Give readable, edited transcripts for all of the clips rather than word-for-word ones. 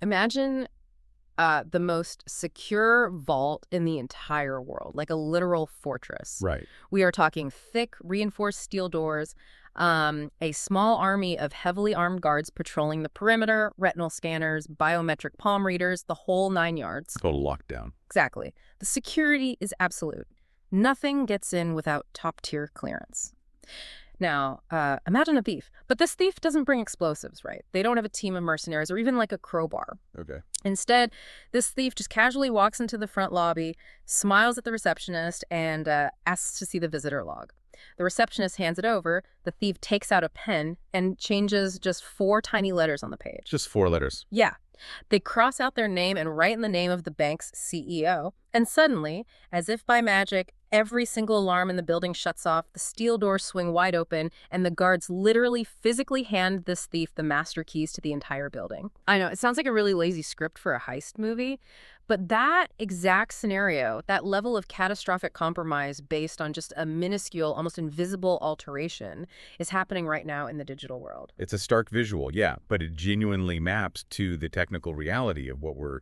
Imagine the most secure vault in the entire world, like a literal fortress. Right. We are talking thick, reinforced steel doors, a small army of heavily armed guards patrolling the perimeter, retinal scanners, biometric palm readers, the whole 9 yards. Total lockdown. Exactly. The security is absolute. Nothing gets in without top-tier clearance. Now, imagine a thief. But this thief doesn't bring explosives, right? They don't have a team of mercenaries or even like a crowbar. Okay. Instead, this thief just casually walks into the front lobby, smiles at the receptionist, and asks to see the visitor log. The receptionist hands it over. The thief takes out a pen and changes just 4 tiny letters on the page. Just 4 letters. Yeah. They cross out their name and write in the name of the bank's CEO. And suddenly, as if by magic, every single alarm in the building shuts off, the steel doors swing wide open, and the guards literally physically hand this thief the master keys to the entire building. I know, it sounds like a really lazy script for a heist movie, but that exact scenario, that level of catastrophic compromise based on just a minuscule, almost invisible alteration, is happening right now in the digital world. It's a stark visual, yeah, but it genuinely maps to the technical reality of what we're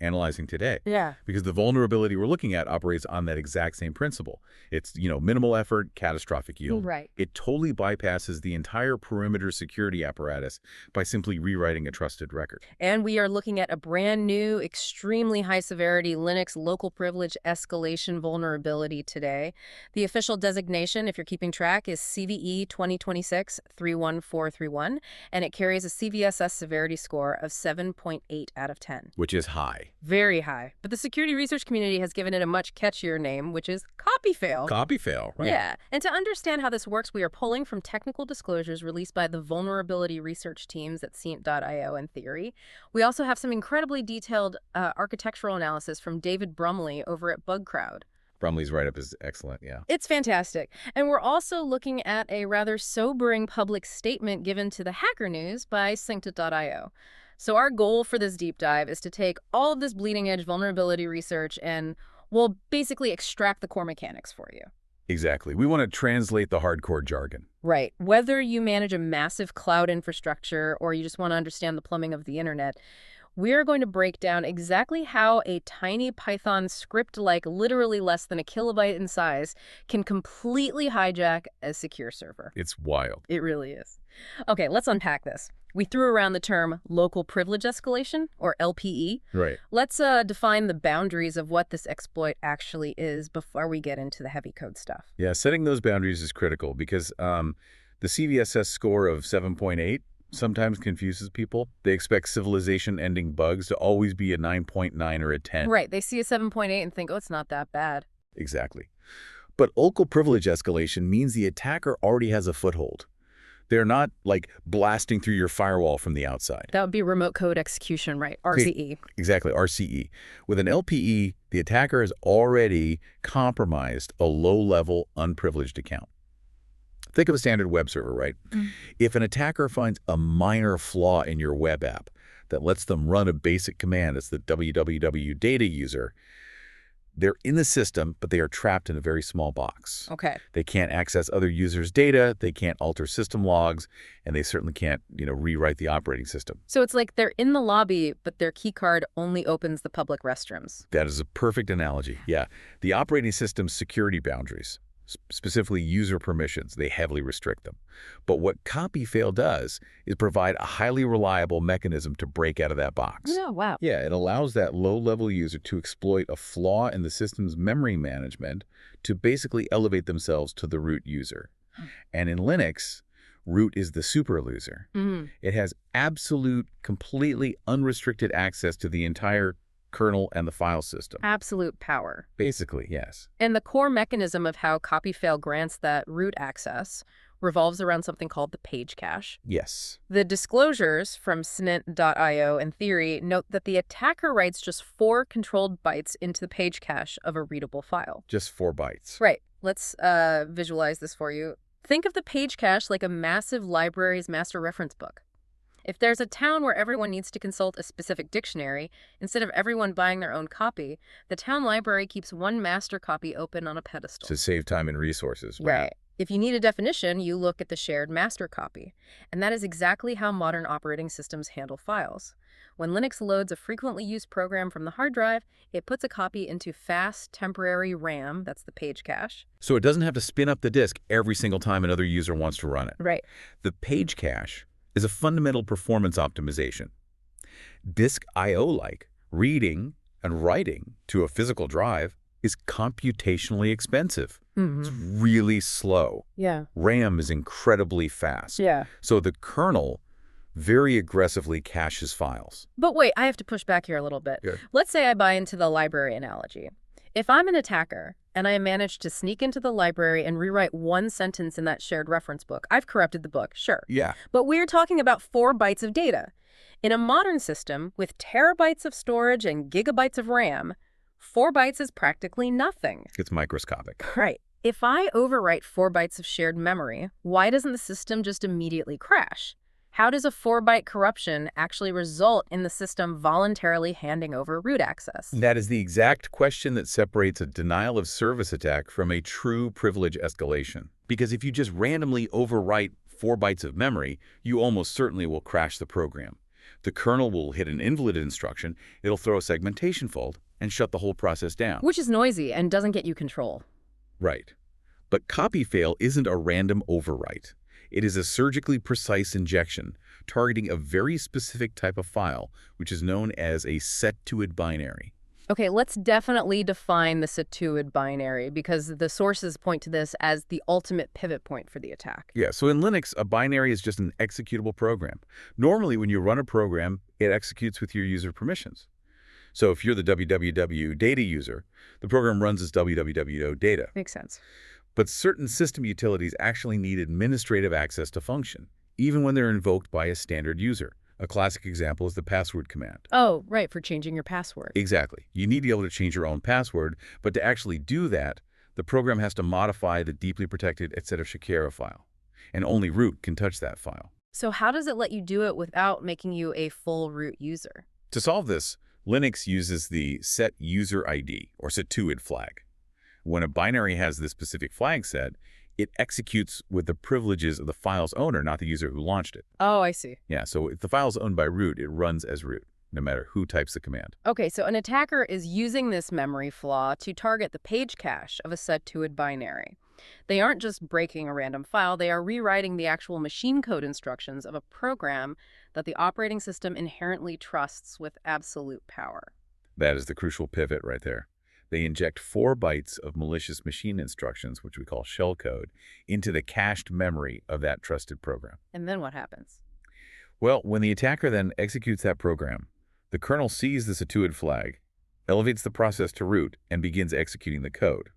analyzing today. Yeah. Because the vulnerability we're looking at operates on that exact same principle. It's, minimal effort, catastrophic yield. Right. It totally bypasses the entire perimeter security apparatus by simply rewriting a trusted record. And we are looking at a brand new, extremely high-severity Linux local privilege escalation vulnerability today. The official designation, if you're keeping track, is CVE 2026-31431, and it carries a CVSS severity score of 7.8 out of 10. Which is high. Very high. But the security research community has given it a much catchier name, which is copy fail. Copy fail, right? Yeah. And to understand how this works, we are pulling from technical disclosures released by the vulnerability research teams at Scient.io and Theory. We also have some incredibly detailed architectural analysis from David Brumley over at BugCrowd. Brumley's write-up is excellent, yeah. It's fantastic. And we're also looking at a rather sobering public statement given to the Hacker News by Syncta.io. So our goal for this deep dive is to take all of this bleeding-edge vulnerability research and, well, basically extract the core mechanics for you. Exactly. We want to translate the hardcore jargon. Right. Whether you manage a massive cloud infrastructure or you just want to understand the plumbing of the internet, we're going to break down exactly how a tiny Python script, like literally less than a kilobyte in size, can completely hijack a secure server. It's wild. It really is. Okay, let's unpack this. We threw around the term local privilege escalation, or LPE. Right. Let's define the boundaries of what this exploit actually is before we get into the heavy code stuff. Yeah, setting those boundaries is critical because the CVSS score of 7.8 sometimes confuses people. They expect civilization-ending bugs to always be a 9.9 or a 10. Right. They see a 7.8 and think, oh, it's not that bad. Exactly. But local privilege escalation means the attacker already has a foothold. They're not, like, blasting through your firewall from the outside. That would be remote code execution, right? RCE. Exactly, RCE. With an LPE, the attacker has already compromised a low-level, unprivileged account. Think of a standard web server, right? If an attacker finds a minor flaw in your web app that lets them run a basic command as the www data user, they're in the system, but they are trapped in a very small box. Okay. They can't access other users' data, they can't alter system logs, and they certainly can't, rewrite the operating system. So it's like they're in the lobby, but their keycard only opens the public restrooms. That is a perfect analogy, yeah. The operating system's security boundaries, specifically user permissions, they heavily restrict them. But what copy fail does is provide a highly reliable mechanism to break out of that box. Oh, wow. Yeah, it allows that low-level user to exploit a flaw in the system's memory management to basically elevate themselves to the root user. And in Linux, root is the super user. It has absolute, completely unrestricted access to the entire kernel and the file system. Absolute power. Basically, yes. And the core mechanism of how copy-fail grants that root access revolves around something called the page cache. Yes. The disclosures from Scient.io and Theory note that the attacker writes just 4 controlled bytes into the page cache of a readable file. Just 4 bytes. Right. Let's visualize this for you. Think of the page cache like a massive library's master reference book. If there's a town where everyone needs to consult a specific dictionary, instead of everyone buying their own copy, the town library keeps one master copy open on a pedestal. To save time and resources. Right. If you need a definition, you look at the shared master copy. And that is exactly how modern operating systems handle files. When Linux loads a frequently used program from the hard drive, it puts a copy into fast temporary RAM, that's the page cache. So it doesn't have to spin up the disk every single time another user wants to run it. Right. The page cache is a fundamental performance optimization. Disk I/O-like, reading and writing to a physical drive is computationally expensive. It's really slow. Yeah. RAM is incredibly fast. Yeah. So the kernel very aggressively caches files. But wait, I have to push back here a little bit. Yeah. Let's say I buy into the library analogy. If I'm an attacker and I manage to sneak into the library and rewrite one sentence in that shared reference book, I've corrupted the book, sure. Yeah. But we're talking about 4 bytes of data. In a modern system with terabytes of storage and gigabytes of RAM, 4 bytes is practically nothing. It's microscopic. Right. If I overwrite 4 bytes of shared memory, why doesn't the system just immediately crash? How does a 4-byte corruption actually result in the system voluntarily handing over root access? That is the exact question that separates a denial of service attack from a true privilege escalation. Because if you just randomly overwrite 4 bytes of memory, you almost certainly will crash the program. The kernel will hit an invalid instruction, it'll throw a segmentation fault, and shut the whole process down. Which is noisy and doesn't get you control. Right. But copy fail isn't a random overwrite. It is a surgically precise injection, targeting a very specific type of file, which is known as a set-to-it binary. Okay, let's definitely define the set-to-it binary because the sources point to this as the ultimate pivot point for the attack. Yeah, so in Linux, a binary is just an executable program. Normally, when you run a program, it executes with your user permissions. So if you're the www data user, the program runs as www data. Makes sense. But certain system utilities actually need administrative access to function, even when they're invoked by a standard user. A classic example is the password command. Oh, right, for changing your password. Exactly. You need to be able to change your own password, but to actually do that, the program has to modify the deeply protected etc.shakira file, and only root can touch that file. So how does it let you do it without making you a full root user? To solve this, Linux uses the set user ID, or set-to-it flag. When a binary has this specific flag set, it executes with the privileges of the file's owner, not the user who launched it. Oh, I see. Yeah, so if the file's owned by root, it runs as root, no matter who types the command. Okay, so an attacker is using this memory flaw to target the page cache of a set-to-it binary. They aren't just breaking a random file, they are rewriting the actual machine code instructions of a program that the operating system inherently trusts with absolute power. That is the crucial pivot right there. They inject 4 bytes of malicious machine instructions, which we call shellcode, into the cached memory of that trusted program. And then what happens? Well, when the attacker then executes that program, the kernel sees the set-to-it flag, elevates the process to root, and begins executing the code.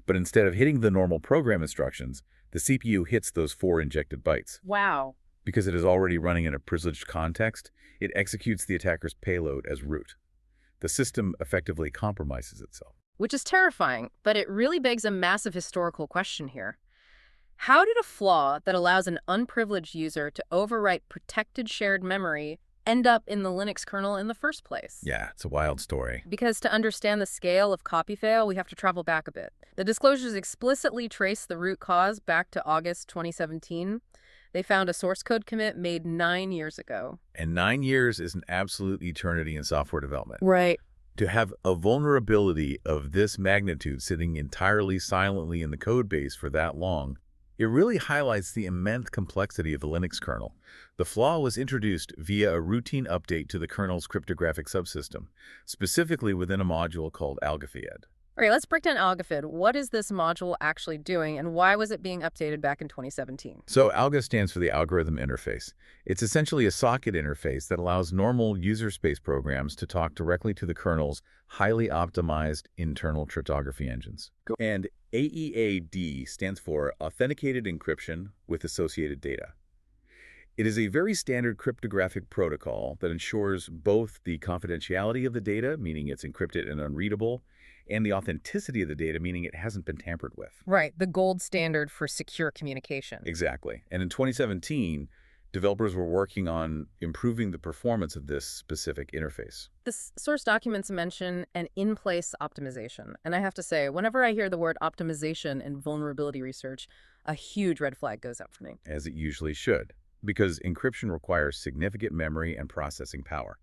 But instead of hitting the normal program instructions, the CPU hits those 4 injected bytes. Wow. Because it is already running in a privileged context, it executes the attacker's payload as root. The system effectively compromises itself. Which is terrifying, but it really begs a massive historical question here. How did a flaw that allows an unprivileged user to overwrite protected shared memory end up in the Linux kernel in the first place? Yeah, it's a wild story. Because to understand the scale of copy fail, we have to travel back a bit. The disclosures explicitly trace the root cause back to August 2017. They found a source code commit made 9 years ago. And 9 years is an absolute eternity in software development. Right. To have a vulnerability of this magnitude sitting entirely silently in the code base for that long, it really highlights the immense complexity of the Linux kernel. The flaw was introduced via a routine update to the kernel's cryptographic subsystem, specifically within a module called algafed. All right, let's break down algafed. What is this module actually doing, and why was it being updated back in 2017? So ALGA stands for the algorithm interface. It's essentially a socket interface that allows normal user space programs to talk directly to the kernel's highly optimized internal cryptography engines. And AEAD stands for Authenticated Encryption with Associated Data. It is a very standard cryptographic protocol that ensures both the confidentiality of the data, meaning it's encrypted and unreadable, and the authenticity of the data, meaning it hasn't been tampered with. Right, the gold standard for secure communication. Exactly. And in 2017, developers were working on improving the performance of this specific interface. The source documents mention an in-place optimization. And I have to say, whenever I hear the word optimization in vulnerability research, a huge red flag goes up for me. As it usually should, because encryption requires significant memory and processing power.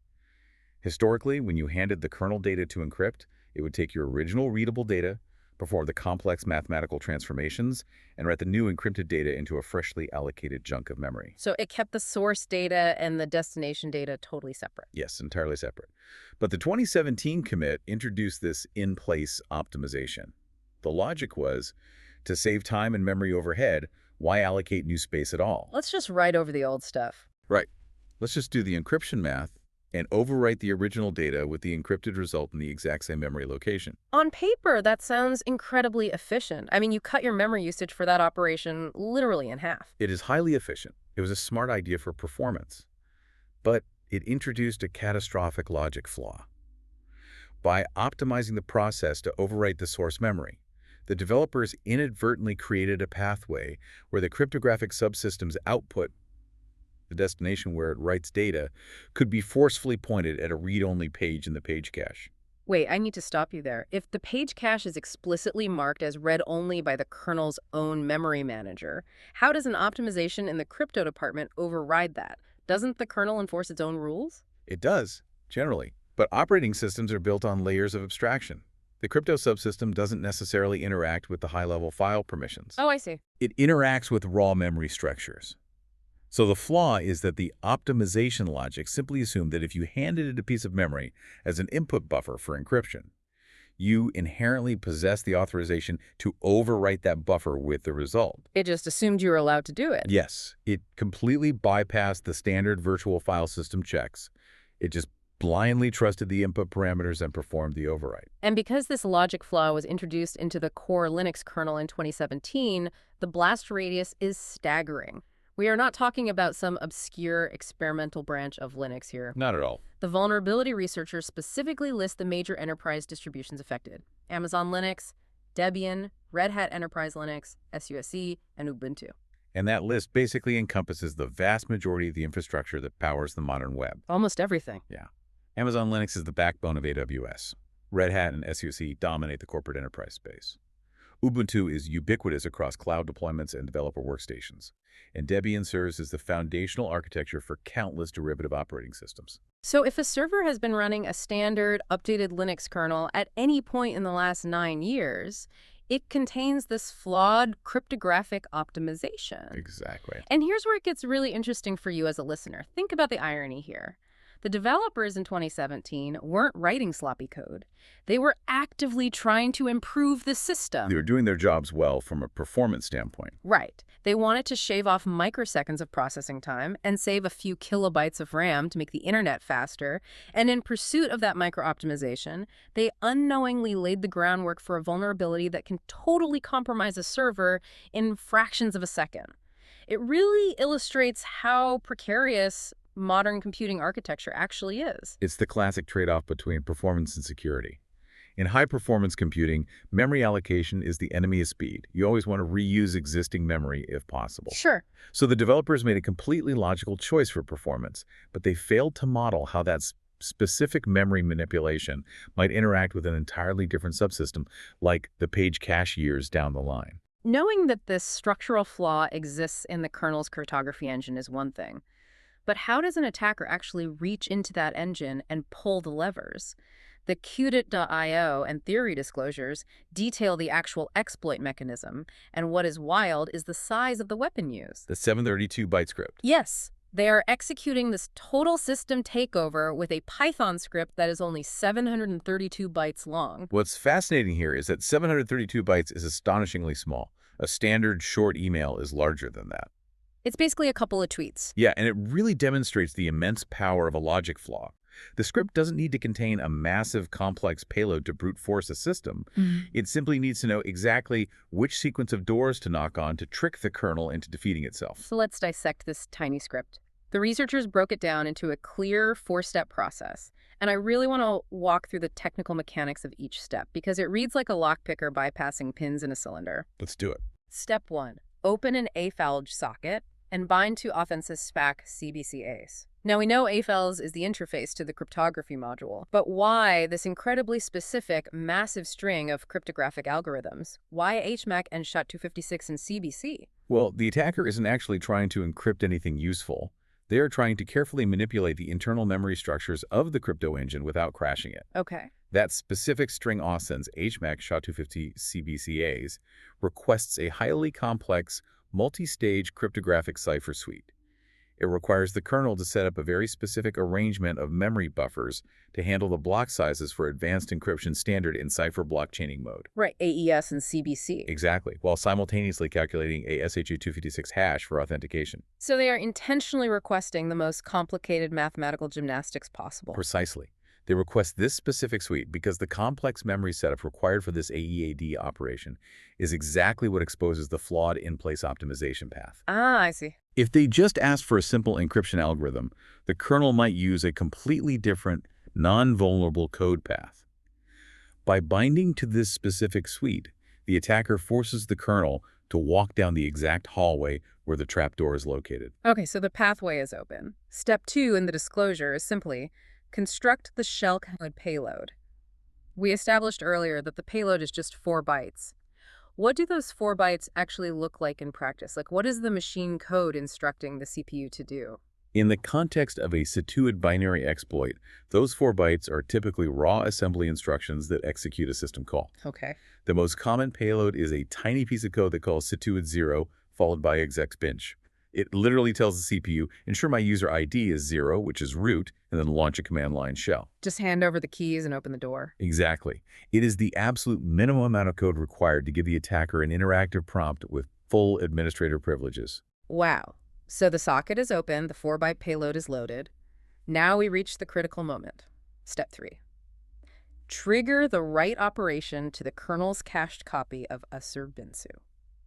Historically, when you handed the kernel data to encrypt, it would take your original readable data, perform the complex mathematical transformations, and write the new encrypted data into a freshly allocated chunk of memory. So it kept the source data and the destination data totally separate. Yes, entirely separate. But the 2017 commit introduced this in-place optimization. The logic was, to save time and memory overhead, why allocate new space at all? Let's just write over the old stuff. Right. Let's just do the encryption math and overwrite the original data with the encrypted result in the exact same memory location. On paper, that sounds incredibly efficient. I mean, you cut your memory usage for that operation literally in half. It is highly efficient. It was a smart idea for performance. But it introduced a catastrophic logic flaw. By optimizing the process to overwrite the source memory, the developers inadvertently created a pathway where the cryptographic subsystem's output, the destination where it writes data, could be forcefully pointed at a read-only page in the page cache. Wait, I need to stop you there. If the page cache is explicitly marked as read-only by the kernel's own memory manager, how does an optimization in the crypto department override that? Doesn't the kernel enforce its own rules? It does, generally. But operating systems are built on layers of abstraction. The crypto subsystem doesn't necessarily interact with the high-level file permissions. Oh, I see. It interacts with raw memory structures. So the flaw is that the optimization logic simply assumed that if you handed it a piece of memory as an input buffer for encryption, you inherently possess the authorization to overwrite that buffer with the result. It just assumed you were allowed to do it. Yes, it completely bypassed the standard virtual file system checks. It just blindly trusted the input parameters and performed the overwrite. And because this logic flaw was introduced into the core Linux kernel in 2017, the blast radius is staggering. We are not talking about some obscure experimental branch of Linux here. Not at all. The vulnerability researchers specifically list the major enterprise distributions affected: Amazon Linux, Debian, Red Hat Enterprise Linux, SUSE, and Ubuntu. And that list basically encompasses the vast majority of the infrastructure that powers the modern web. Almost everything. Yeah. Amazon Linux is the backbone of AWS. Red Hat and SUSE dominate the corporate enterprise space. Ubuntu is ubiquitous across cloud deployments and developer workstations, and Debian serves as the foundational architecture for countless derivative operating systems. So if a server has been running a standard, updated Linux kernel at any point in the last 9 years, it contains this flawed cryptographic optimization. Exactly. And here's where it gets really interesting for you as a listener. Think about the irony here. The developers in 2017 weren't writing sloppy code. They were actively trying to improve the system. They were doing their jobs well from a performance standpoint. Right. They wanted to shave off microseconds of processing time and save a few kilobytes of RAM to make the internet faster. And in pursuit of that micro-optimization, they unknowingly laid the groundwork for a vulnerability that can totally compromise a server in fractions of a second. It really illustrates how precarious modern computing architecture actually is. It's the classic trade-off between performance and security. In high-performance computing, memory allocation is the enemy of speed. You always want to reuse existing memory if possible. Sure. So the developers made a completely logical choice for performance, but they failed to model how that specific memory manipulation might interact with an entirely different subsystem, like the page cache years down the line. Knowing that this structural flaw exists in the kernel's cryptography engine is one thing. But how does an attacker actually reach into that engine and pull the levers? The Qdit.io and theory disclosures detail the actual exploit mechanism, and what is wild is the size of the weapon used. The 732-byte script. Yes, they are executing this total system takeover with a Python script that is only 732 bytes long. What's fascinating here is that 732 bytes is astonishingly small. A standard short email is larger than that. It's basically a couple of tweets. Yeah, and it really demonstrates the immense power of a logic flaw. The script doesn't need to contain a massive, complex payload to brute force a system. It simply needs to know exactly which sequence of doors to knock on to trick the kernel into defeating itself. So let's dissect this tiny script. The researchers broke it down into a clear 4-step process. And I really want to walk through the technical mechanics of each step because it reads like a lockpicker bypassing pins in a cylinder. Let's do it. Step 1. Open an AFALG socket and bind to Offense's SPAC CBCAs. Now we know AFALS is the interface to the cryptography module, but why this incredibly specific, massive string of cryptographic algorithms? Why HMAC and SHA-256 and CBC? Well, the attacker isn't actually trying to encrypt anything useful. They are trying to carefully manipulate the internal memory structures of the crypto engine without crashing it. Okay. That specific string Austin's HMAC SHA-250 CBCAs requests a highly complex, multi-stage cryptographic cipher suite. It requires the kernel to set up a very specific arrangement of memory buffers to handle the block sizes for advanced encryption standard in cipher blockchaining mode. Right, AES and CBC. Exactly, while simultaneously calculating a SHA-256 hash for authentication. So they are intentionally requesting the most complicated mathematical gymnastics possible. Precisely. They request this specific suite because the complex memory setup required for this AEAD operation is exactly what exposes the flawed in-place optimization path. Ah, I see. If they just asked for a simple encryption algorithm, the kernel might use a completely different, non-vulnerable code path. By binding to this specific suite, the attacker forces the kernel to walk down the exact hallway where the trapdoor is located. Okay, so the pathway is open. Step 2 in the disclosure is simply construct the shellcode payload. We established earlier that the payload is just 4 bytes. What do those 4 bytes actually look like in practice? Like, what is the machine code instructing the CPU to do? In the context of a Situate binary exploit, those 4 bytes are typically raw assembly instructions that execute a system call. Okay. The most common payload is a tiny piece of code that calls Situate 0 followed by execbinch. It literally tells the CPU, ensure my user ID is 0, which is root, and then launch a command line shell. Just hand over the keys and open the door. Exactly. It is the absolute minimum amount of code required to give the attacker an interactive prompt with full administrator privileges. Wow. So the socket is open, the 4-byte payload is loaded. Now we reach the critical moment. Step 3. Trigger the write operation to the kernel's cached copy of userbinsu.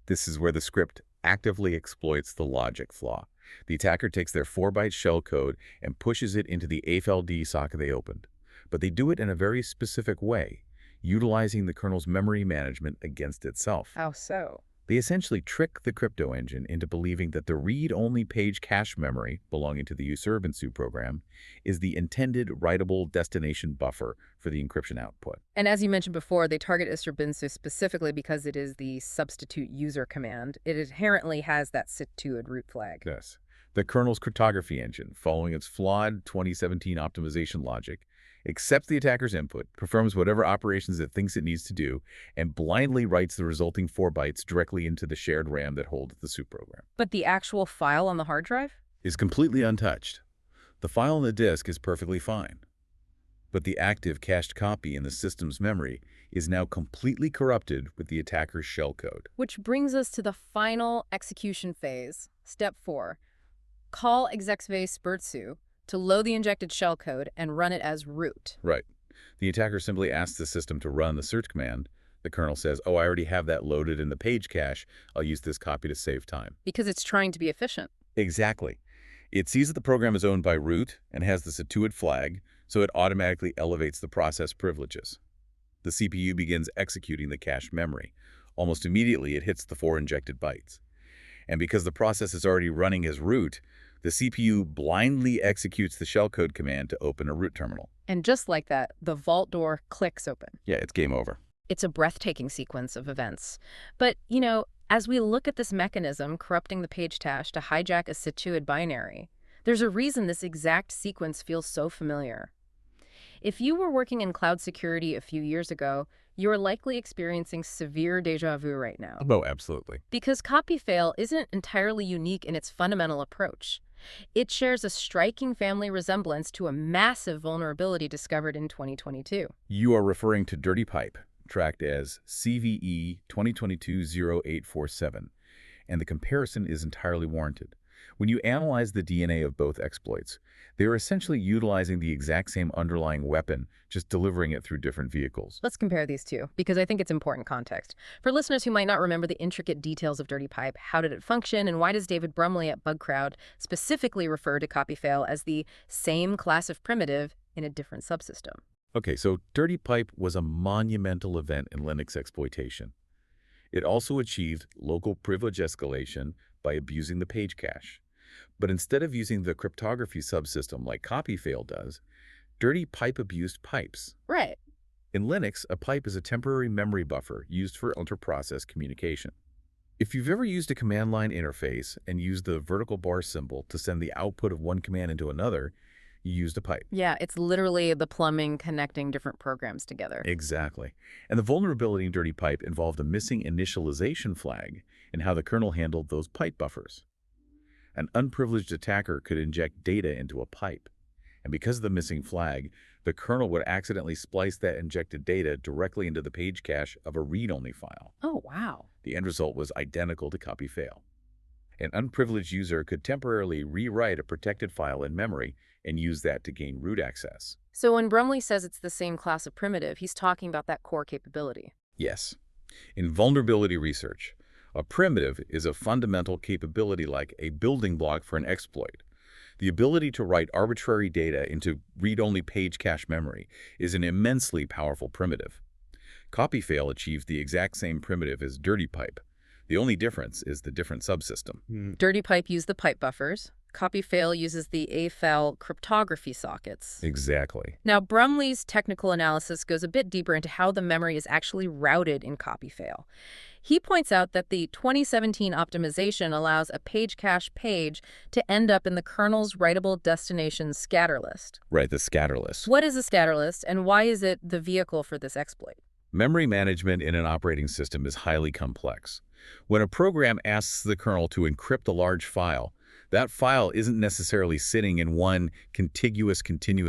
This is where the script actively exploits the logic flaw. The attacker takes their 4-byte shellcode and pushes it into the AFLD socket they opened. But they do it in a very specific way, utilizing the kernel's memory management against itself. How so? They essentially trick the crypto engine into believing that the read-only page cache memory belonging to the userbinsu program is the intended writable destination buffer for the encryption output. And as you mentioned before, they target userbinsu specifically because it is the substitute user command. It inherently has that Situate root flag. Yes. The kernel's cryptography engine, following its flawed 2017 optimization logic, accepts the attacker's input, performs whatever operations it thinks it needs to do, and blindly writes the resulting 4 bytes directly into the shared RAM that holds the soup program. But the actual file on the hard drive? Is completely untouched. The file on the disk is perfectly fine. But the active cached copy in the system's memory is now completely corrupted with the attacker's shellcode. Which brings us to the final execution phase. Step 4. Call execvspurtsu to load the injected shellcode and run it as root. Right. The attacker simply asks the system to run the search command. The kernel says, oh, I already have that loaded in the page cache. I'll use this copy to save time. Because it's trying to be efficient. Exactly. It sees that the program is owned by root and has the Situate flag, so it automatically elevates the process privileges. The CPU begins executing the cache memory. Almost immediately, it hits the 4 injected bytes. And because the process is already running as root, the CPU blindly executes the shellcode command to open a root terminal. And just like that, the vault door clicks open. Yeah, it's game over. It's a breathtaking sequence of events. But, as we look at this mechanism corrupting the page cache to hijack a Situate binary, there's a reason this exact sequence feels so familiar. If you were working in cloud security a few years ago, you're likely experiencing severe déjà vu right now. Oh, absolutely. Because copy-fail isn't entirely unique in its fundamental approach. It shares a striking family resemblance to a massive vulnerability discovered in 2022. You are referring to Dirty Pipe, tracked as CVE 2022-0847, and the comparison is entirely warranted. When you analyze the DNA of both exploits, they are essentially utilizing the exact same underlying weapon, just delivering it through different vehicles. Let's compare these two, because I think it's important context. For listeners who might not remember the intricate details of Dirty Pipe, how did it function, and why does David Brumley at BugCrowd specifically refer to copy-fail as the same class of primitive in a different subsystem? Okay, so Dirty Pipe was a monumental event in Linux exploitation. It also achieved local privilege escalation by abusing the page cache. But instead of using the cryptography subsystem like copy-fail does, Dirty Pipe abused pipes. Right. In Linux, a pipe is a temporary memory buffer used for inter-process communication. If you've ever used a command line interface and used the vertical bar symbol to send the output of one command into another, you used a pipe. Yeah, it's literally the plumbing connecting different programs together. Exactly. And the vulnerability in Dirty Pipe involved a missing initialization flag and how the kernel handled those pipe buffers. An unprivileged attacker could inject data into a pipe. And because of the missing flag, the kernel would accidentally splice that injected data directly into the page cache of a read-only file. Oh, wow. The end result was identical to copy-fail. An unprivileged user could temporarily rewrite a protected file in memory and use that to gain root access. So when Brumley says it's the same class of primitive, he's talking about that core capability. Yes. In vulnerability research, a primitive is a fundamental capability like a building block for an exploit. The ability to write arbitrary data into read-only page cache memory is an immensely powerful primitive. Copy-fail achieves the exact same primitive as Dirty Pipe. The only difference is the different subsystem. Dirty Pipe used the pipe buffers. Copy-fail uses the AFL cryptography sockets. Exactly. Now, Brumley's technical analysis goes a bit deeper into how the memory is actually routed in copy-fail. He points out that the 2017 optimization allows a page cache page to end up in the kernel's writable destination scatter list. Right, the scatter list. What is a scatter list, and why is it the vehicle for this exploit? Memory management in an operating system is highly complex. When a program asks the kernel to encrypt a large file, that file isn't necessarily sitting in one continuous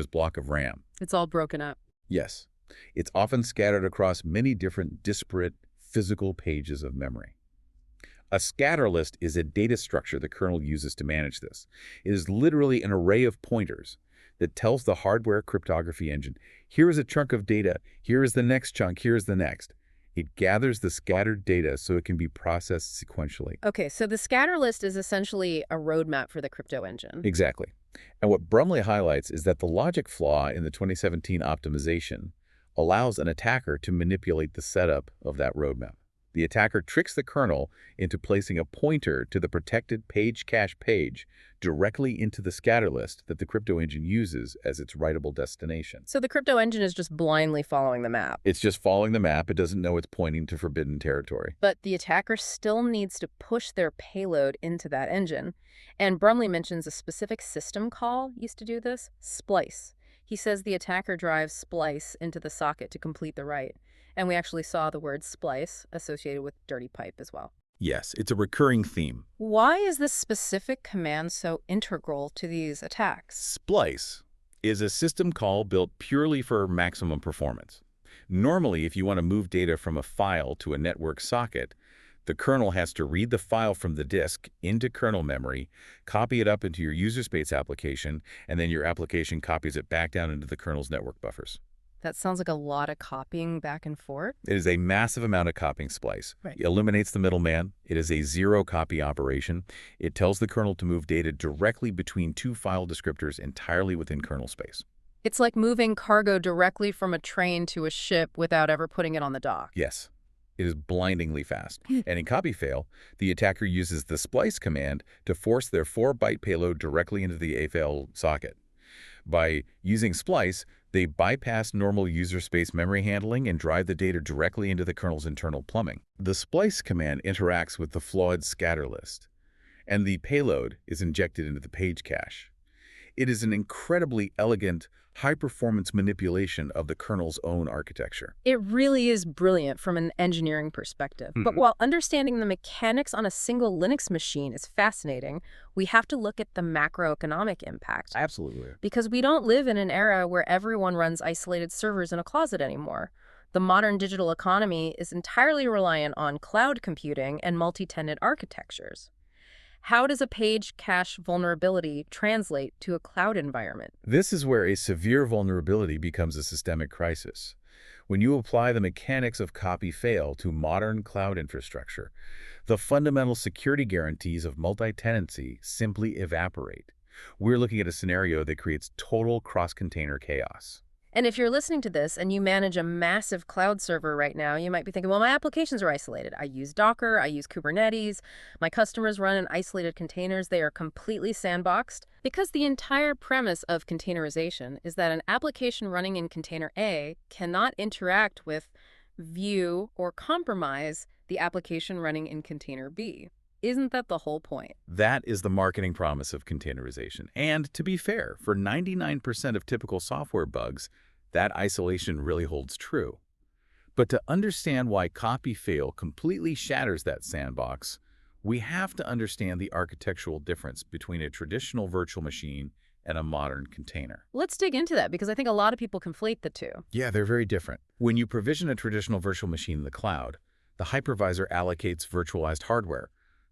block of RAM. It's all broken up. Yes, it's often scattered across many different disparate physical pages of memory. A scatter list is a data structure the kernel uses to manage this. It is literally an array of pointers that tells the hardware cryptography engine, here is a chunk of data, here is the next chunk, here is the next. It gathers the scattered data so it can be processed sequentially. Okay, so the scatter list is essentially a roadmap for the crypto engine. Exactly. And what Brumley highlights is that the logic flaw in the 2017 optimization allows an attacker to manipulate the setup of that roadmap. The attacker tricks the kernel into placing a pointer to the protected page cache page directly into the scatter list that the crypto engine uses as its writable destination. So the crypto engine is just blindly following the map. It's just following the map. It doesn't know it's pointing to forbidden territory. But the attacker still needs to push their payload into that engine. And Brumley mentions a specific system call used to do this, splice. He says the attacker drives splice into the socket to complete the write. And we actually saw the word splice associated with Dirty Pipe as well. Yes, it's a recurring theme. Why is this specific command so integral to these attacks? Splice is a system call built purely for maximum performance. Normally, if you want to move data from a file to a network socket, the kernel has to read the file from the disk into kernel memory, copy it up into your user space application, and then your application copies it back down into the kernel's network buffers. That sounds like a lot of copying back and forth. It is a massive amount of copying splice. Right. It eliminates the middleman. It is a zero-copy operation. It tells the kernel to move data directly between two file descriptors entirely within kernel space. It's like moving cargo directly from a train to a ship without ever putting it on the dock. Yes. It is blindingly fast. And in copy-fail, the attacker uses the splice command to force their 4-byte payload directly into the AFL socket. By using splice, they bypass normal user space memory handling and drive the data directly into the kernel's internal plumbing. The splice command interacts with the flawed scatter list, and the payload is injected into the page cache. It is an incredibly elegant, high-performance manipulation of the kernel's own architecture. It really is brilliant from an engineering perspective. But while understanding the mechanics on a single Linux machine is fascinating, we have to look at the macroeconomic impact. Absolutely. Because we don't live in an era where everyone runs isolated servers in a closet anymore. The modern digital economy is entirely reliant on cloud computing and multi-tenant architectures. How does a page cache vulnerability translate to a cloud environment? This is where a severe vulnerability becomes a systemic crisis. When you apply the mechanics of copy-fail to modern cloud infrastructure, the fundamental security guarantees of multi-tenancy simply evaporate. We're looking at a scenario that creates total cross-container chaos. And if you're listening to this and you manage a massive cloud server right now, you might be thinking, well, my applications are isolated. I use Docker, I use Kubernetes. My customers run in isolated containers. They are completely sandboxed. Because the entire premise of containerization is that an application running in container A cannot interact with, view, or compromise the the application running in container B. Isn't that the whole point? That is the marketing promise of containerization. And to be fair, for 99% of typical software bugs, that isolation really holds true. But to understand why copy fail completely shatters that sandbox, we have to understand the architectural difference between a traditional virtual machine and a modern container. Let's dig into that because I think a lot of people conflate the two. Yeah, they're very different. When you provision a traditional virtual machine in the cloud, the hypervisor allocates virtualized hardware,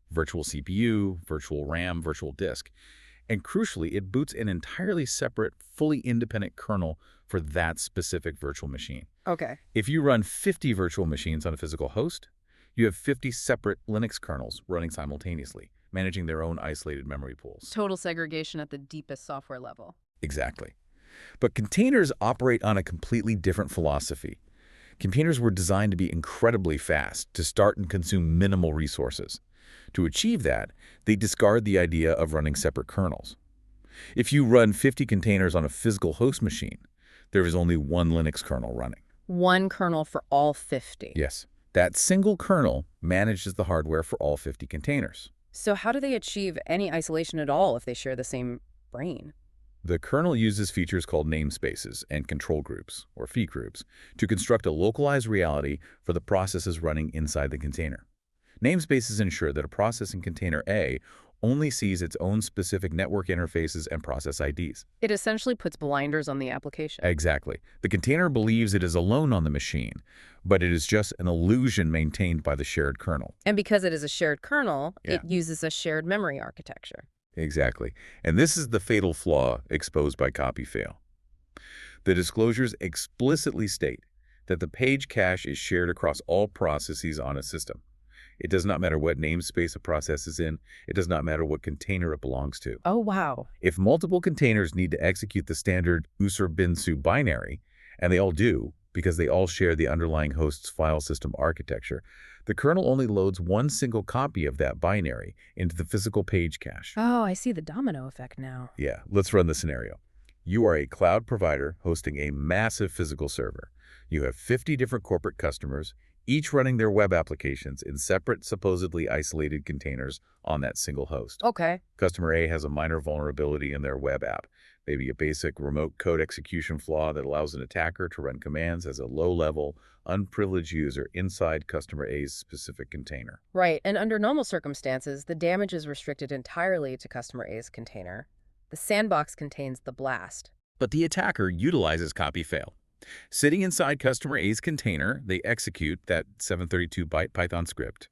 virtual CPU, virtual RAM, virtual disk, and crucially, it boots an entirely separate, fully independent kernel for that specific virtual machine. Okay. If you run 50 virtual machines on a physical host, you have 50 separate Linux kernels running simultaneously, managing their own isolated memory pools. Total segregation at the deepest software level. Exactly. But containers operate on a completely different philosophy. Containers were designed to be incredibly fast, to start and consume minimal resources. To achieve that, they discard the idea of running separate kernels. If you run 50 containers on a physical host machine, there is only one Linux kernel running. One kernel for all 50. Yes. That single kernel manages the hardware for all 50 containers. So how do they achieve any isolation at all if they share the same brain? The kernel uses features called namespaces and control groups, or fee groups, to construct a localized reality for the processes running inside the container. Namespaces ensure that a process in container A only sees its own specific network interfaces and process IDs. It essentially puts blinders on the application. Exactly. The container believes it is alone on the machine, but it is just an illusion maintained by the shared kernel. And because it is a shared kernel, Yeah. it uses a shared memory architecture. Exactly. And this is the fatal flaw exposed by copy fail. The disclosures explicitly state that the page cache is shared across all processes on a system. It does not matter what namespace a process is in. It does not matter what container it belongs to. Oh, wow. If multiple containers need to execute the standard usr bin su binary, and they all do because they all share the underlying host's file system architecture, the kernel only loads one single copy of that binary into the physical page cache. Oh, I see the domino effect now. Yeah, let's run the scenario. You are a cloud provider hosting a massive physical server. You have 50 different corporate customers, each running their web applications in separate, supposedly isolated containers on that single host. Okay. Customer A has a minor vulnerability in their web app, maybe a basic remote code execution flaw that allows an attacker to run commands as a low-level, unprivileged user inside customer A's specific container. Right, and under normal circumstances, the damage is restricted entirely to customer A's container. The sandbox contains the blast. But the attacker utilizes copy fail. Sitting inside customer A's container, they execute that 732-byte Python script.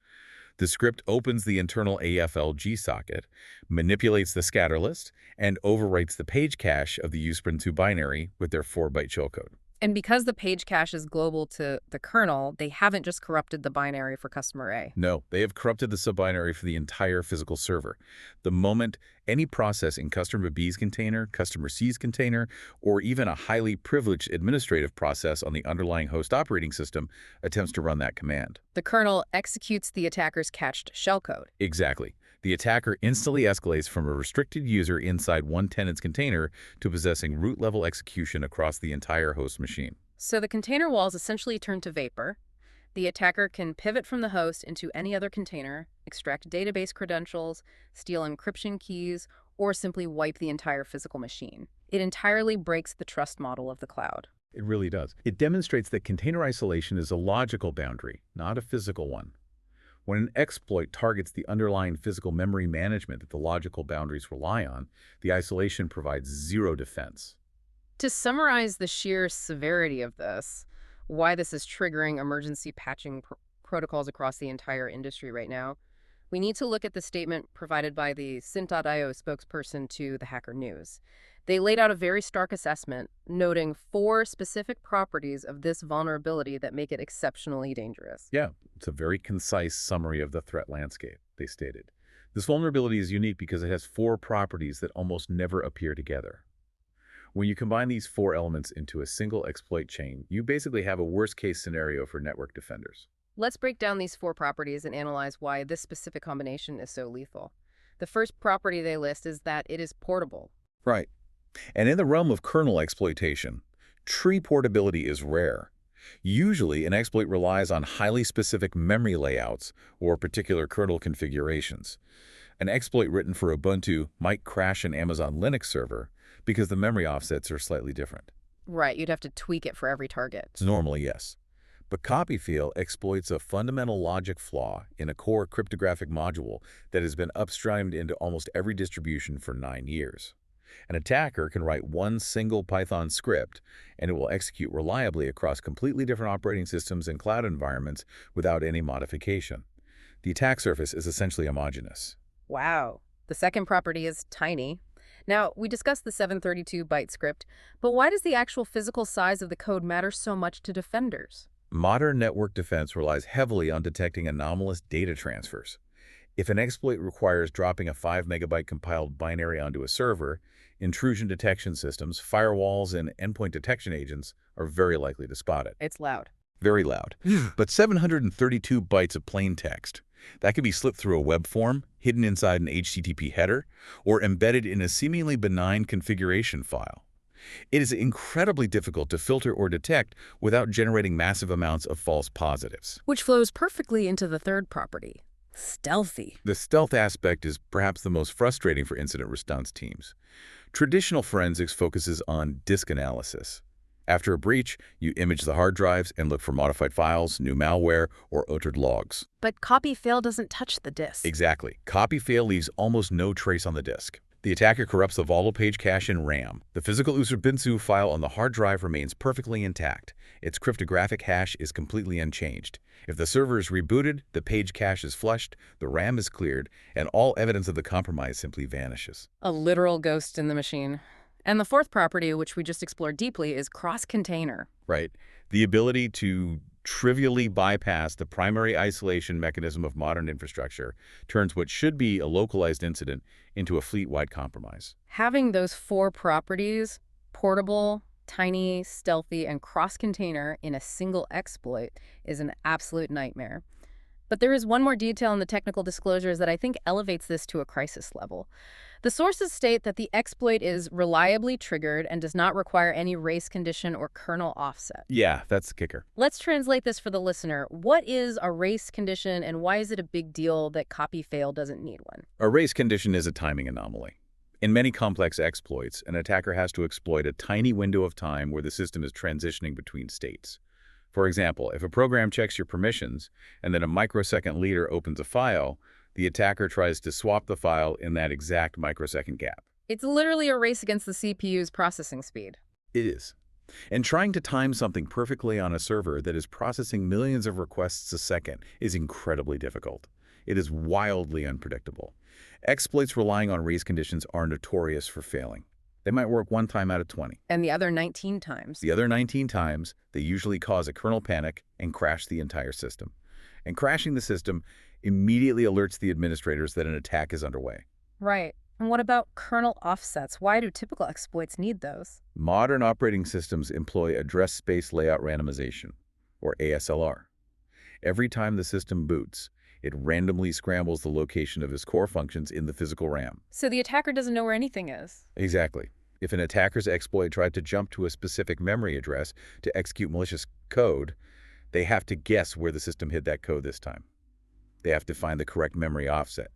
The script opens the internal AFLG socket, manipulates the scatter list, and overwrites the page cache of the usprint2 binary with their 4-byte shellcode. And because the page cache is global to the kernel, they haven't just corrupted the binary for customer A. No, they have corrupted the subbinary for the entire physical server. The moment any process in customer B's container, customer C's container, or even a highly privileged administrative process on the underlying host operating system attempts to run that command. The kernel executes the attacker's cached shellcode. Exactly. The attacker instantly escalates from a restricted user inside one tenant's container to possessing root-level execution across the entire host machine. So the container walls essentially turn to vapor. The attacker can pivot from the host into any other container, extract database credentials, steal encryption keys, or simply wipe the entire physical machine. It entirely breaks the trust model of the cloud. It really does. It demonstrates that container isolation is a logical boundary, not a physical one. When an exploit targets the underlying physical memory management that the logical boundaries rely on, the isolation provides zero defense. To summarize the sheer severity of this, why this is triggering emergency patching protocols across the entire industry right now, we need to look at the statement provided by the Cint.io spokesperson to the Hacker News. They laid out a very stark assessment, noting 4 specific properties of this vulnerability that make it exceptionally dangerous. Yeah, it's a very concise summary of the threat landscape, they stated. This vulnerability is unique because it has 4 properties that almost never appear together. When you combine these 4 elements into a single exploit chain, you basically have a worst-case scenario for network defenders. Let's break down these 4 properties and analyze why this specific combination is so lethal. The first property they list is that it is portable. Right. And in the realm of kernel exploitation, tree portability is rare. Usually, an exploit relies on highly specific memory layouts or particular kernel configurations. An exploit written for Ubuntu might crash an Amazon Linux server because the memory offsets are slightly different. Right, you'd have to tweak it for every target. Normally, yes. But copyfail exploits a fundamental logic flaw in a core cryptographic module that has been upstreamed into almost every distribution for 9 years. An attacker can write one single Python script, and it will execute reliably across completely different operating systems and cloud environments without any modification. The attack surface is essentially homogeneous. Wow. The second property is tiny. Now, we discussed the 732-byte script, but why does the actual physical size of the code matter so much to defenders? Modern network defense relies heavily on detecting anomalous data transfers. If an exploit requires dropping a 5-megabyte compiled binary onto a server, intrusion detection systems, firewalls, and endpoint detection agents are very likely to spot it. It's loud. Very loud. But 732 bytes of plain text, that can be slipped through a web form, hidden inside an HTTP header, or embedded in a seemingly benign configuration file. It is incredibly difficult to filter or detect without generating massive amounts of false positives. Which flows perfectly into the third property. Stealthy. The stealth aspect is perhaps the most frustrating for incident response teams. Traditional forensics focuses on disk analysis. After a breach, you image the hard drives and look for modified files, new malware, or altered logs. But copy-fail doesn't touch the disk. Exactly. Copy-fail leaves almost no trace on the disk. The attacker corrupts the volatile page cache and RAM. The physical user-bin-su file on the hard drive remains perfectly intact. Its cryptographic hash is completely unchanged. If the server is rebooted, the page cache is flushed, the RAM is cleared, and all evidence of the compromise simply vanishes. A literal ghost in the machine. And the fourth property, which we just explored deeply, is cross-container. Right. The ability to trivially bypass the primary isolation mechanism of modern infrastructure turns what should be a localized incident into a fleet-wide compromise. Having those four properties, portable, tiny, stealthy, and cross-container in a single exploit, is an absolute nightmare. But there is one more detail in the technical disclosures that I think elevates this to a crisis level. The sources state that the exploit is reliably triggered and does not require any race condition or kernel offset. Yeah, that's the kicker. Let's translate this for the listener. What is a race condition, and why is it a big deal that copy-fail doesn't need one? A race condition is a timing anomaly. In many complex exploits, an attacker has to exploit a tiny window of time where the system is transitioning between states. For example, if a program checks your permissions and then a microsecond later opens a file, the attacker tries to swap the file in that exact microsecond gap. It's literally a race against the CPU's processing speed. It is. And trying to time something perfectly on a server that is processing millions of requests a second is incredibly difficult. It is wildly unpredictable. Exploits relying on race conditions are notorious for failing. They might work one time out of 20. And the other 19 times. The other 19 times, they usually cause a kernel panic and crash the entire system. And crashing the system immediately alerts the administrators that an attack is underway. Right. And what about kernel offsets? Why do typical exploits need those? Modern operating systems employ address space layout randomization, or ASLR. Every time the system boots, it randomly scrambles the location of its core functions in the physical RAM. So the attacker doesn't know where anything is. Exactly. If an attacker's exploit tried to jump to a specific memory address to execute malicious code, they have to guess where the system hid that code this time. They have to find the correct memory offset.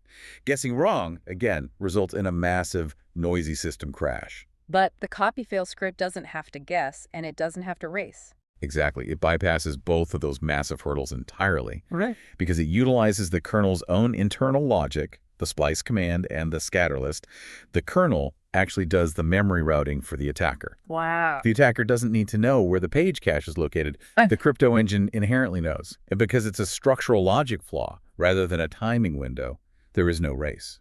Guessing wrong, again, results in a massive, noisy system crash. But the copy-fail script doesn't have to guess, and it doesn't have to race. Exactly. It bypasses both of those massive hurdles entirely. Right. Because it utilizes the kernel's own internal logic, the splice command and the scatter list. The kernel actually does the memory routing for the attacker. Wow. The attacker doesn't need to know where the page cache is located. The crypto engine inherently knows. And because it's a structural logic flaw rather than a timing window, there is no race.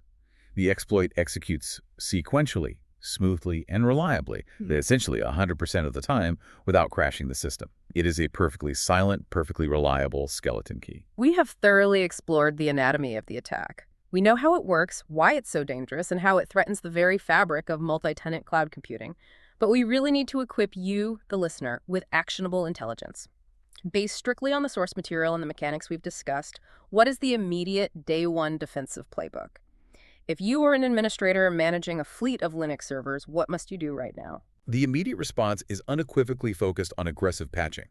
The exploit executes sequentially, smoothly, and reliably, essentially 100% of the time, without crashing the system. It is a perfectly silent, perfectly reliable skeleton key. We have thoroughly explored the anatomy of the attack. We know how it works, why it's so dangerous, and how it threatens the very fabric of multi-tenant cloud computing. But we really need to equip you, the listener, with actionable intelligence. Based strictly on the source material and the mechanics we've discussed, what is the immediate day one defensive playbook? If you are an administrator managing a fleet of Linux servers, what must you do right now? The immediate response is unequivocally focused on aggressive patching.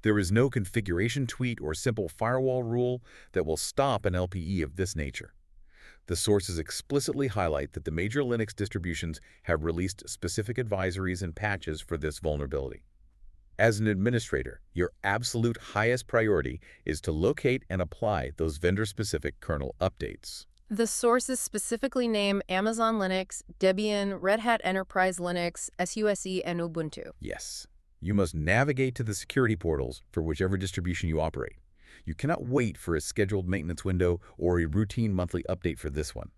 There is no configuration tweak or simple firewall rule that will stop an LPE of this nature. The sources explicitly highlight that the major Linux distributions have released specific advisories and patches for this vulnerability. As an administrator, your absolute highest priority is to locate and apply those vendor-specific kernel updates. The sources specifically name Amazon Linux, Debian, Red Hat Enterprise Linux, SUSE, and Ubuntu. Yes, you must navigate to the security portals for whichever distribution you operate. You cannot wait for a scheduled maintenance window or a routine monthly update for this one.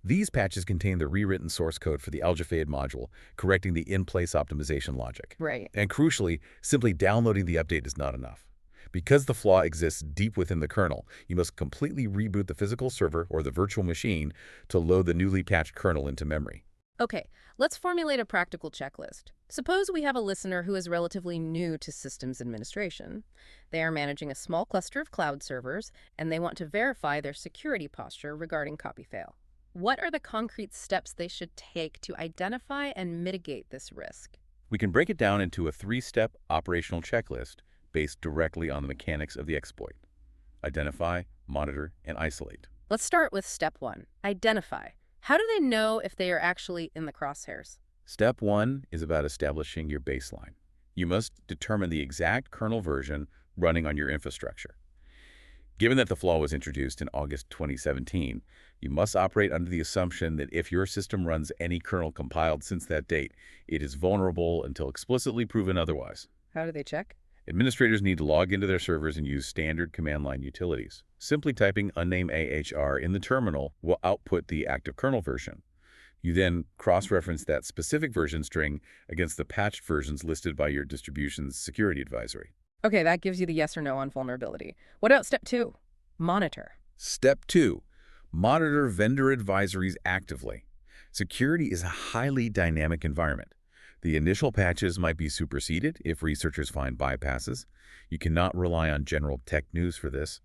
These patches contain the rewritten source code for the Al-Jafayed module, correcting the in-place optimization logic. Right. And crucially, simply downloading the update is not enough. Because the flaw exists deep within the kernel, you must completely reboot the physical server or the virtual machine to load the newly patched kernel into memory. Okay, let's formulate a practical checklist. Suppose we have a listener who is relatively new to systems administration. They are managing a small cluster of cloud servers, and they want to verify their security posture regarding copy fail. What are the concrete steps they should take to identify and mitigate this risk? We can break it down into a 3-step operational checklist based directly on the mechanics of the exploit. Identify, monitor, and isolate. Let's start with step 1, identify. How do they know if they are actually in the crosshairs? Step 1 is about establishing your baseline. You must determine the exact kernel version running on your infrastructure. Given that the flaw was introduced in August 2017, you must operate under the assumption that if your system runs any kernel compiled since that date, it is vulnerable until explicitly proven otherwise. How do they check? Administrators need to log into their servers and use standard command line utilities. Simply typing unnamed AHR in the terminal will output the active kernel version. You then cross-reference that specific version string against the patched versions listed by your distribution's security advisory. Okay, that gives you the yes or no on vulnerability. What about step 2? Monitor. Step 2. Monitor vendor advisories actively. Security is a highly dynamic environment. The initial patches might be superseded if researchers find bypasses. You cannot rely on general tech news for this.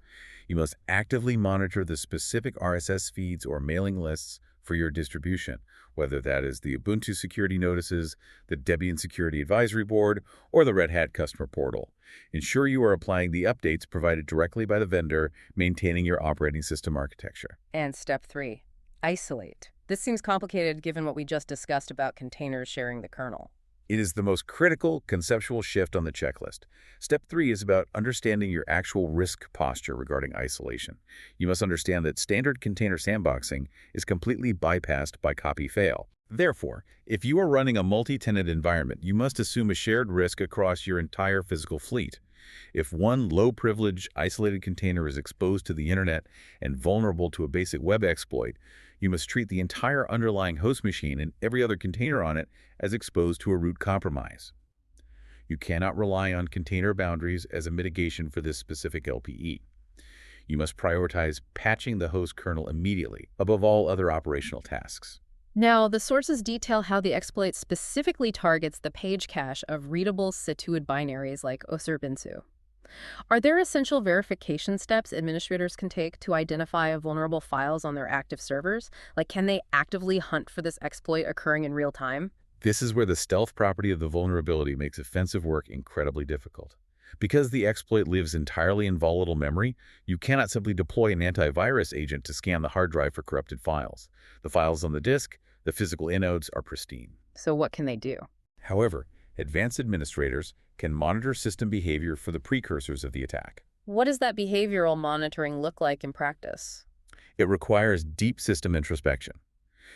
You must actively monitor the specific RSS feeds or mailing lists for your distribution, whether that is the Ubuntu security notices, the Debian security advisory board, or the Red Hat customer portal. Ensure you are applying the updates provided directly by the vendor, maintaining your operating system architecture. And step 3, isolate. This seems complicated given what we just discussed about containers sharing the kernel. It is the most critical conceptual shift on the checklist. Step 3 is about understanding your actual risk posture regarding isolation. You must understand that standard container sandboxing is completely bypassed by copy fail. Therefore, if you are running a multi-tenant environment, you must assume a shared risk across your entire physical fleet. If one low-privilege, isolated container is exposed to the internet and vulnerable to a basic web exploit, you must treat the entire underlying host machine and every other container on it as exposed to a root compromise. You cannot rely on container boundaries as a mitigation for this specific LPE. You must prioritize patching the host kernel immediately, above all other operational tasks. Now, the sources detail how the exploit specifically targets the page cache of readable Situate binaries like osrbinsu. Are there essential verification steps administrators can take to identify vulnerable files on their active servers? Like, can they actively hunt for this exploit occurring in real time? This is where the stealth property of the vulnerability makes offensive work incredibly difficult. Because the exploit lives entirely in volatile memory, you cannot simply deploy an antivirus agent to scan the hard drive for corrupted files. The files on the disk, the physical inodes, are pristine. So what can they do? However, advanced administrators can monitor system behavior for the precursors of the attack. What does that behavioral monitoring look like in practice? It requires deep system introspection.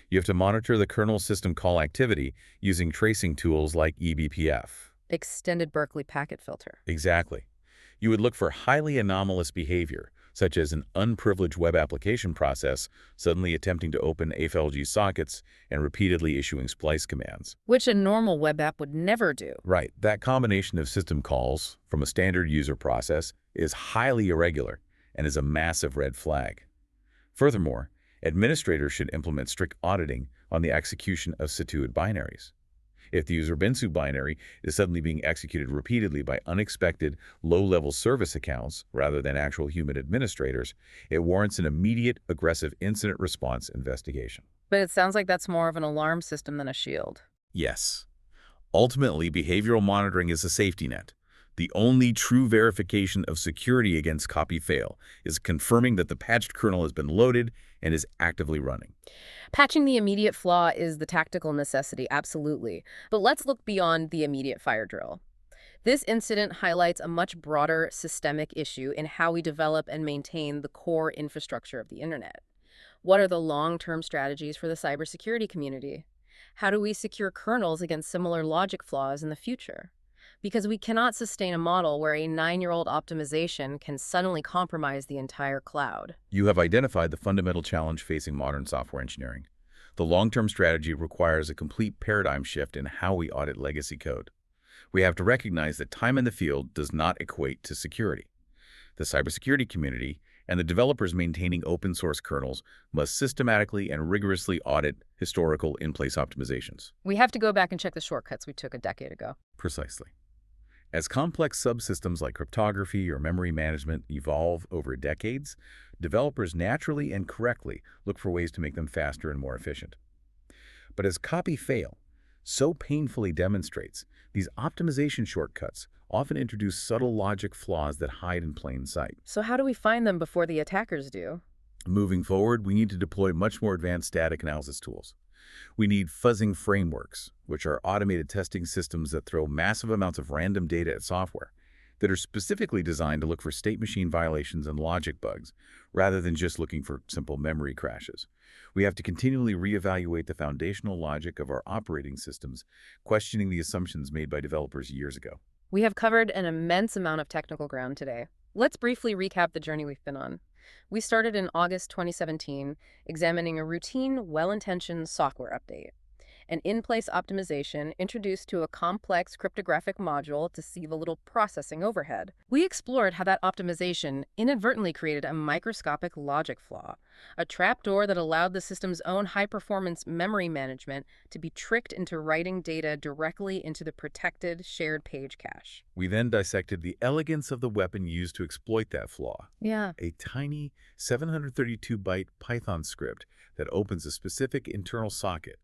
You have to monitor the kernel system call activity using tracing tools like eBPF. Extended Berkeley packet filter. Exactly. You would look for highly anomalous behavior, such as an unprivileged web application process suddenly attempting to open AFLG sockets and repeatedly issuing splice commands. Which a normal web app would never do. Right. That combination of system calls from a standard user process is highly irregular and is a massive red flag. Furthermore, administrators should implement strict auditing on the execution of Situate binaries. If the user-binsu binary is suddenly being executed repeatedly by unexpected, low-level service accounts rather than actual human administrators, it warrants an immediate, aggressive incident response investigation. But it sounds like that's more of an alarm system than a shield. Yes. Ultimately, behavioral monitoring is a safety net. The only true verification of security against copy fail is confirming that the patched kernel has been loaded and is actively running. Patching the immediate flaw is the tactical necessity, absolutely. But let's look beyond the immediate fire drill. This incident highlights a much broader systemic issue in how we develop and maintain the core infrastructure of the internet. What are the long-term strategies for the cybersecurity community? How do we secure kernels against similar logic flaws in the future? Because we cannot sustain a model where a 9-year-old optimization can suddenly compromise the entire cloud. You have identified the fundamental challenge facing modern software engineering. The long-term strategy requires a complete paradigm shift in how we audit legacy code. We have to recognize that time in the field does not equate to security. The cybersecurity community and the developers maintaining open-source kernels must systematically and rigorously audit historical in-place optimizations. We have to go back and check the shortcuts we took a decade ago. Precisely. As complex subsystems like cryptography or memory management evolve over decades, developers naturally and correctly look for ways to make them faster and more efficient. But as copy fail so painfully demonstrates, these optimization shortcuts often introduce subtle logic flaws that hide in plain sight. So how do we find them before the attackers do? Moving forward, we need to deploy much more advanced static analysis tools. We need fuzzing frameworks, which are automated testing systems that throw massive amounts of random data at software, that are specifically designed to look for state machine violations and logic bugs, rather than just looking for simple memory crashes. We have to continually reevaluate the foundational logic of our operating systems, questioning the assumptions made by developers years ago. We have covered an immense amount of technical ground today. Let's briefly recap the journey we've been on. We started in August 2017, examining a routine, well-intentioned software update. An in-place optimization introduced to a complex cryptographic module to save a little processing overhead. We explored how that optimization inadvertently created a microscopic logic flaw, a trapdoor that allowed the system's own high-performance memory management to be tricked into writing data directly into the protected shared page cache. We then dissected the elegance of the weapon used to exploit that flaw. Yeah. A tiny 732-byte Python script that opens a specific internal socket,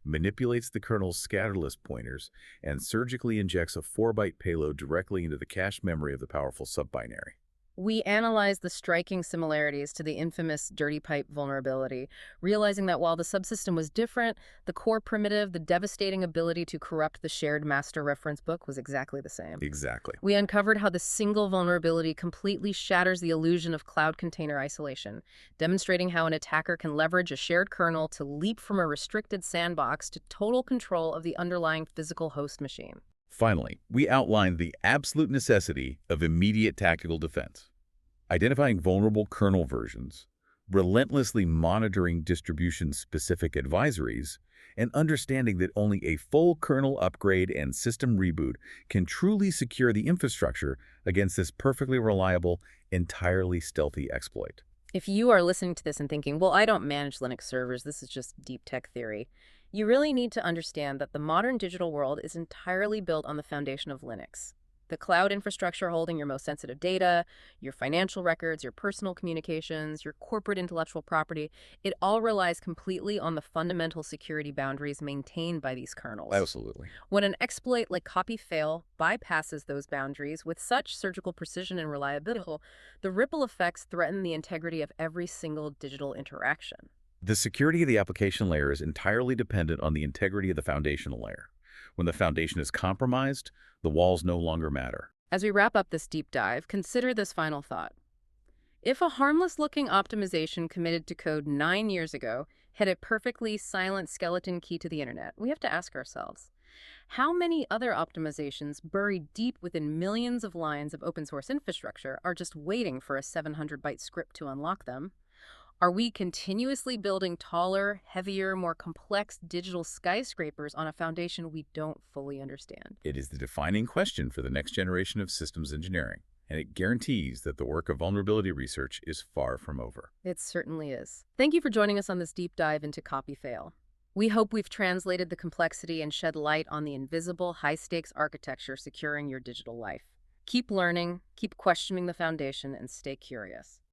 manipulates the kernel's scatterless pointers, and surgically injects a 4-byte payload directly into the cache memory of the powerful subbinary. We analyzed the striking similarities to the infamous dirty pipe vulnerability, realizing that while the subsystem was different, the core primitive, the devastating ability to corrupt the shared master reference book was exactly the same. Exactly. We uncovered how the single vulnerability completely shatters the illusion of cloud container isolation, demonstrating how an attacker can leverage a shared kernel to leap from a restricted sandbox to total control of the underlying physical host machine. Finally, we outlined the absolute necessity of immediate tactical defense. Identifying vulnerable kernel versions, relentlessly monitoring distribution-specific advisories, and understanding that only a full kernel upgrade and system reboot can truly secure the infrastructure against this perfectly reliable, entirely stealthy exploit. If you are listening to this and thinking, well, I don't manage Linux servers, this is just deep tech theory, you really need to understand that the modern digital world is entirely built on the foundation of Linux. The cloud infrastructure holding your most sensitive data, your financial records, your personal communications, your corporate intellectual property, it all relies completely on the fundamental security boundaries maintained by these kernels. Absolutely. When an exploit like copy-fail bypasses those boundaries with such surgical precision and reliability, the ripple effects threaten the integrity of every single digital interaction. The security of the application layer is entirely dependent on the integrity of the foundational layer. When the foundation is compromised, the walls no longer matter. As we wrap up this deep dive, consider this final thought. If a harmless-looking optimization committed to code 9 years ago had a perfectly silent skeleton key to the internet, we have to ask ourselves, how many other optimizations buried deep within millions of lines of open-source infrastructure are just waiting for a 700-byte script to unlock them? Are we continuously building taller, heavier, more complex digital skyscrapers on a foundation we don't fully understand? It is the defining question for the next generation of systems engineering, and it guarantees that the work of vulnerability research is far from over. It certainly is. Thank you for joining us on this deep dive into copy-fail. We hope we've translated the complexity and shed light on the invisible, high-stakes architecture securing your digital life. Keep learning, keep questioning the foundation, and stay curious.